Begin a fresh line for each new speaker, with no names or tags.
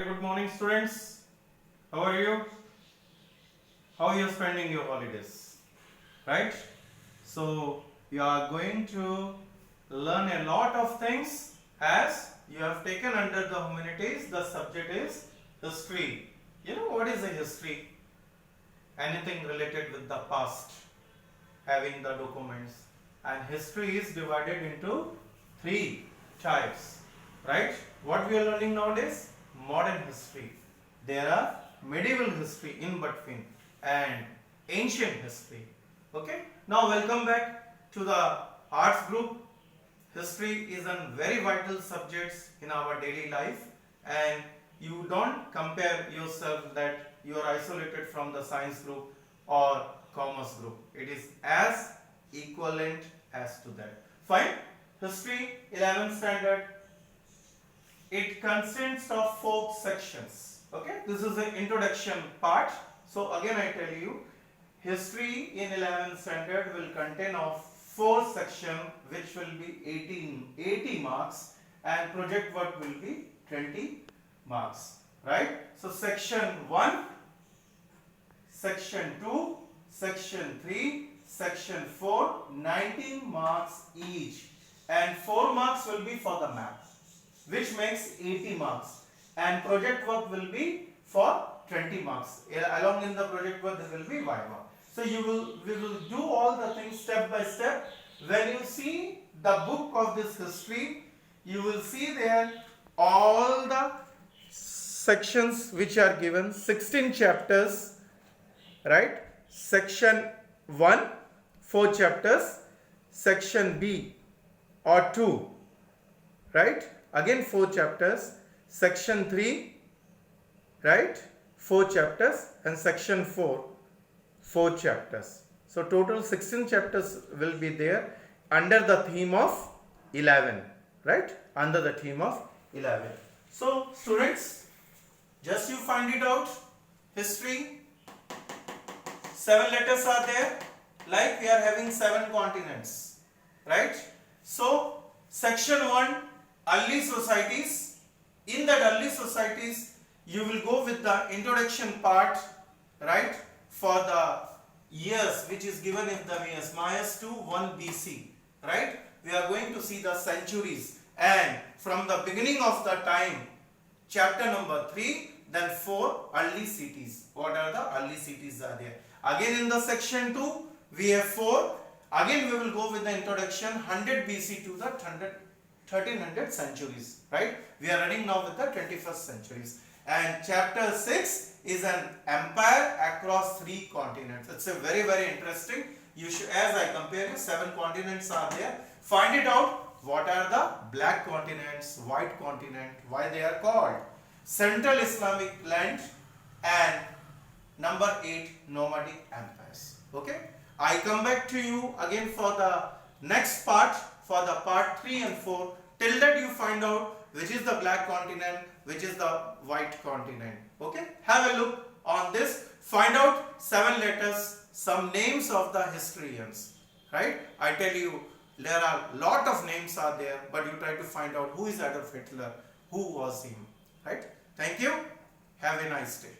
Very good morning, students. How are you? How are you spending your holidays? Right? So, you are going to learn a lot of things as you have taken under the humanities. The subject is history. You know what is a history? Anything related with the past, having the documents. And history is divided into three types. Right? What we are learning nowadays? Modern history. There are medieval history in between and ancient history. Okay. Now welcome back to the arts group. History is a very vital subject in our daily life, and you don't compare yourself that you are isolated from the science group or commerce group. It is as equivalent as to that. Fine. History 11th standard. It consists of 4 sections. Okay, this is the introduction part. So again I tell you, history in 11th standard will contain of 4 sections, which will be 80 marks, and project work will be 20 marks. Right? So section 1, section 2, section 3, section 4, 19 marks each, and 4 marks will be for the map, which makes 80 marks, and project work will be for 20 marks. Along in the project work there will be viva. So we will do all the things step by step. When you see the book of this history, you will see there all the sections which are given, 16 chapters, right? Section 1, 4 chapters, section B or 2, right? Again 4 chapters, section 3, right, 4 chapters, and section 4, 4 chapters. So total 16 chapters will be there under the theme of 11, right, under the theme of 11. So students, just you find it out. History, 7 letters are there, like we are having 7 continents, right? So section 1, early societies. In that early societies, you will go with the introduction part, right, for the years which is given in the years Mayas to 1 BC, right? We are going to see the centuries, and from the beginning of the time, chapter number 3, then 4 early cities. What are the early cities are there? Again in the section 2, we have 4. Again we will go with the introduction 100 BC to the 1300 centuries, right? We are running now with the 21st centuries. And chapter 6 is an empire across 3 continents. It's a very, very interesting. You should, as I compare you, 7 continents are there. Find it out. What are the black continents, white continent, why they are called? Central Islamic land, and number 8, nomadic empires. Okay? I come back to you again for the next part, for the part 3 and 4. Till that you find out which is the black continent, which is the white continent. Okay? Have a look on this. Find out 7 letters, some names of the historians. Right? I tell you, there are lot of names are there, but you try to find out who is Adolf Hitler, who was him. Right? Thank you. Have a nice day.